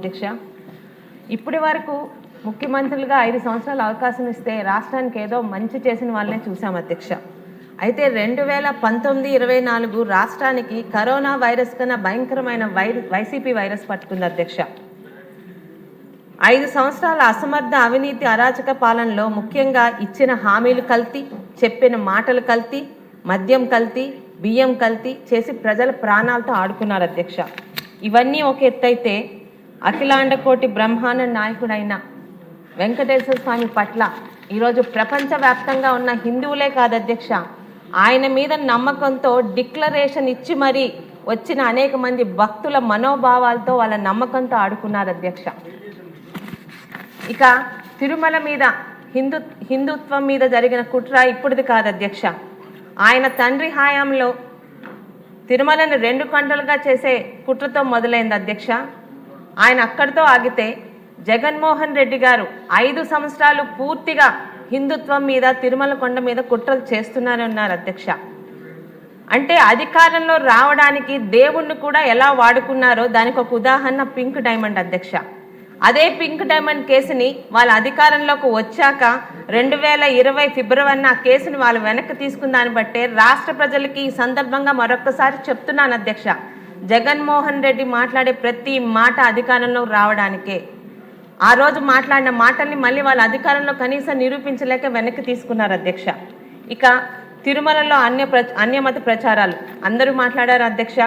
అధ్యక్ష. ఇప్పటి వరకు ముఖ్యమంత్రులుగా 5 సంవత్సరాలు అవకాశం ఇస్తే రాష్ట్రానికి ఏదో మంచి చేసిన వాళ్ళనే చూసాం అధ్యక్ష. అయితే 2019-24 రాష్ట్రానికి కరోనా వైరస్ కన్నా భయంకరమైన వైసీపీ వైరస్ పట్టుకుంది అధ్యక్ష. 5 సంవత్సరాల అసమర్థ అవినీతి అరాచక పాలనలో ముఖ్యంగా ఇచ్చిన హామీలు కల్తీ, చెప్పిన మాటలు కల్తీ, మద్యం కల్తీ, బియ్యం కల్తీ చేసి ప్రజల ప్రాణాలతో ఆడుకున్నారు అధ్యక్ష. ఇవన్నీ ఒక ఎత్తైతే అఖిలాండ కోటి బ్రహ్మాండ నాయకుడైన వెంకటేశ్వర స్వామి పట్ల ఈరోజు ప్రపంచవ్యాప్తంగా ఉన్న హిందువులే కాదు అధ్యక్ష, ఆయన మీద నమ్మకంతో డిక్లరేషన్ ఇచ్చి మరీ వచ్చిన అనేక మంది భక్తుల మనోభావాలతో వాళ్ళ నమ్మకంతో ఆడుకున్నారు అధ్యక్ష. ఇక తిరుమల మీద హిందుత్వం మీద జరిగిన కుట్ర ఇప్పుడుది కాదు అధ్యక్ష. ఆయన తండ్రి హయాంలో తిరుమలను 2 గంటలుగా చేసే కుట్రతో మొదలైంది అధ్యక్ష. ఆయన అక్కడితో ఆగితే జగన్మోహన్ రెడ్డి గారు 5 సంవత్సరాలు పూర్తిగా హిందుత్వం మీద తిరుమల కొండ మీద కుట్రలు చేస్తున్నారని ఉన్నారు అధ్యక్ష. అంటే అధికారంలో రావడానికి దేవుణ్ణి కూడా ఎలా వాడుకున్నారో దానికి ఒక ఉదాహరణ పింక్ డైమండ్ అధ్యక్ష. అదే పింక్ డైమండ్ కేసుని వాళ్ళ అధికారంలోకి వచ్చాక 2020 ఫిబ్రవరిన ఆ కేసుని వాళ్ళు వెనక్కి తీసుకున్న దాన్ని బట్టే రాష్ట్ర ప్రజలకి ఈ సందర్భంగా మరొకసారి చెప్తున్నాను అధ్యక్ష, జగన్మోహన్ రెడ్డి మాట్లాడే ప్రతి మాట అధికారంలో రావడానికే. ఆ రోజు మాట్లాడిన మాటల్ని మళ్ళీ వాళ్ళ అధికారంలో కనీసం నిరూపించలేక వెనక్కి తీసుకున్నారు అధ్యక్ష. ఇక తిరుమలలో అన్యమత ప్రచారాలు అందరూ మాట్లాడారు అధ్యక్ష.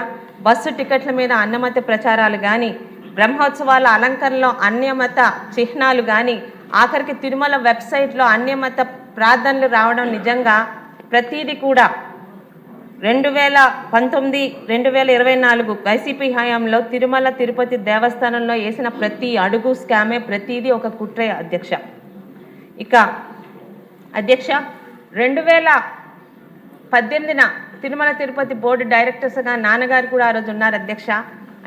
బస్సు టికెట్ల మీద అన్యమత ప్రచారాలు కానీ, బ్రహ్మోత్సవాల అలంకరణలో అన్యమత చిహ్నాలు కానీ, ఆఖరికి తిరుమల వెబ్సైట్లో అన్యమత ప్రార్థనలు రావడం నిజంగా ప్రతీది కూడా 2019-2024 వైసీపీ హయాంలో తిరుమల తిరుపతి దేవస్థానంలో వేసిన ప్రతి అడుగు స్కామే, ప్రతీది ఒక కుట్రే అధ్యక్ష. ఇక అధ్యక్ష 2018న తిరుమల తిరుపతి బోర్డు డైరెక్టర్స్గా నాన్నగారు కూడా ఆ రోజు ఉన్నారు అధ్యక్ష.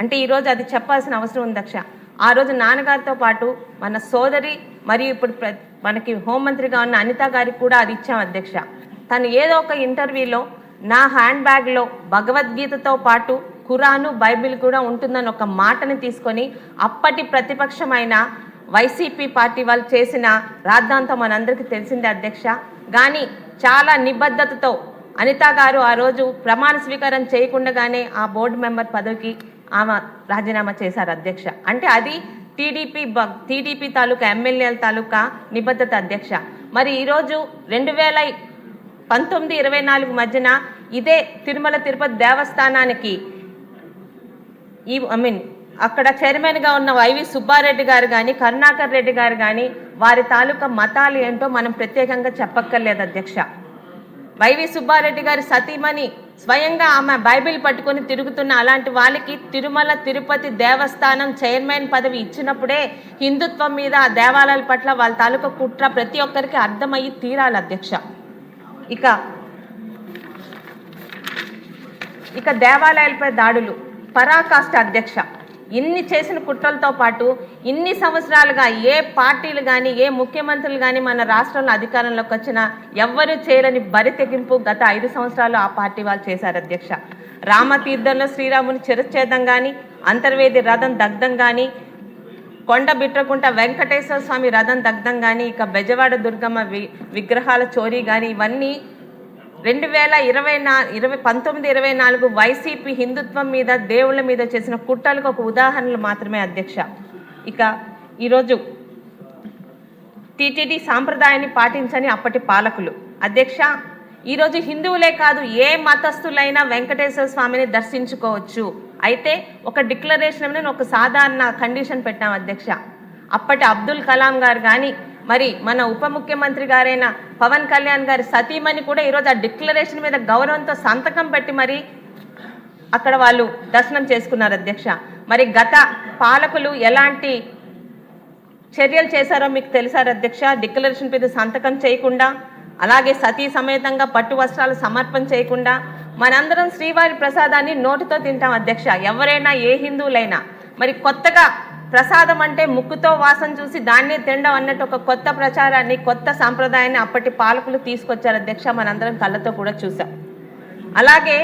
అంటే ఈరోజు అది చెప్పాల్సిన అవసరం ఉంది అధ్యక్ష. ఆ రోజు నాన్నగారితో పాటు మన సోదరి మరియు ఇప్పుడు మనకి హోంమంత్రిగా ఉన్న అనిత గారికి కూడా అది ఇచ్చాం అధ్యక్ష. తను ఏదో ఒక ఇంటర్వ్యూలో నా హ్యాండ్ బ్యాగ్లో భగవద్గీతతో పాటు ఖురాను, బైబిల్ కూడా ఉంటుందని ఒక మాటని తీసుకొని అప్పటి ప్రతిపక్షమైన వైసీపీ పార్టీ వాళ్ళు చేసిన రాద్ధాంతం మనందరికీ తెలిసిందే అధ్యక్ష. కానీ చాలా నిబద్ధతతో అనిత గారు ఆ రోజు ప్రమాణ స్వీకారం చేయకుండానే ఆ బోర్డు మెంబర్ పదవికి ఆమె రాజీనామా చేశారు అధ్యక్ష. అంటే అది టీడీపీ తాలూకా ఎమ్మెల్యేల తాలూకా నిబద్ధత అధ్యక్ష. మరి ఈరోజు 2019-24 మధ్యన ఇదే తిరుమల తిరుపతి దేవస్థానానికి అక్కడ చైర్మన్గా ఉన్న వైవి సుబ్బారెడ్డి గారు కానీ, కరుణాకర్ రెడ్డి గారు కానీ వారి తాలూకా మతాలు ఏంటో మనం ప్రత్యేకంగా చెప్పక్కర్లేదు అధ్యక్ష. వైవి సుబ్బారెడ్డి గారి సతీమణి స్వయంగా ఆమె బైబిల్ పట్టుకొని తిరుగుతున్న అలాంటి వాళ్ళకి తిరుమల తిరుపతి దేవస్థానం చైర్మన్ పదవి ఇచ్చినప్పుడే హిందుత్వం మీద ఆ దేవాలయాల పట్ల వాళ్ళ తాలూకా కుట్ర ప్రతి ఒక్కరికి అర్థమయ్యి తీరాలి అధ్యక్ష. ఇక దేవాలయాలపై దాడులు పరాకాష్ట అధ్యక్ష. ఇన్ని చేసిన కుట్రలతో పాటు ఇన్ని సంవత్సరాలుగా ఏ పార్టీలు కానీ, ఏ ముఖ్యమంత్రులు కానీ మన రాష్ట్రంలో అధికారంలోకి వచ్చినా ఎవ్వరూ చేయలేని బరి తెగింపు గత 5 సంవత్సరాలు ఆ పార్టీ వాళ్ళు చేశారు అధ్యక్ష. రామతీర్థంలో శ్రీరాముని చిరచ్ఛేదం కానీ, అంతర్వేది రథం దగ్ధం కానీ, కొండ బిట్రకుంట వెంకటేశ్వర స్వామి రథం దగ్ధం కానీ, ఇక బెజవాడ దుర్గమ్మ విగ్రహాల చోరీ కానీ, ఇవన్నీ 2019-24 వైసీపీ హిందుత్వం మీద, దేవుళ్ళ మీద చేసిన కుట్రలకు ఒక ఉదాహరణలు మాత్రమే అధ్యక్ష. ఇక ఈరోజు టీటీడీ సాంప్రదాయాన్ని పాటించని అప్పటి పాలకులు అధ్యక్ష. ఈరోజు హిందువులే కాదు ఏ మతస్థులైనా వెంకటేశ్వర స్వామిని దర్శించుకోవచ్చు. అయితే ఒక డిక్లరేషన్ మీద ఒక సాధారణ కండిషన్ పెట్టాం అధ్యక్ష. అప్పటి అబ్దుల్ కలాం గారు కానీ, మరి మన ఉప ముఖ్యమంత్రి గారైన పవన్ కళ్యాణ్ గారి సతీమణి కూడా ఈరోజు ఆ డిక్లరేషన్ మీద గౌరవంతో సంతకం పెట్టి మరి అక్కడ వాళ్ళు దర్శనం చేసుకున్నారు అధ్యక్ష. మరి గత పాలకులు ఎలాంటి చర్యలు చేశారో మీకు తెలుసారు అధ్యక్ష. డిక్లరేషన్ మీద సంతకం చేయకుండా, అలాగే సతీ సమేతంగా పట్టు వస్త్రాలు సమర్పణ చేయకుండా మనందరం శ్రీవారి ప్రసాదాన్ని నోటితో తింటాం అధ్యక్ష, ఎవరైనా ఏ హిందువులైనా. మరి కొత్తగా ప్రసాదం అంటే ముక్కుతో వాసన చూసి దాన్నే తినడం అన్నట్టు ఒక కొత్త ప్రచారాన్ని, కొత్త సాంప్రదాయాన్ని అప్పటి పాలకులు తీసుకొచ్చారు అధ్యక్ష, మనందరం కళ్ళతో కూడా చూసాం. అలాగే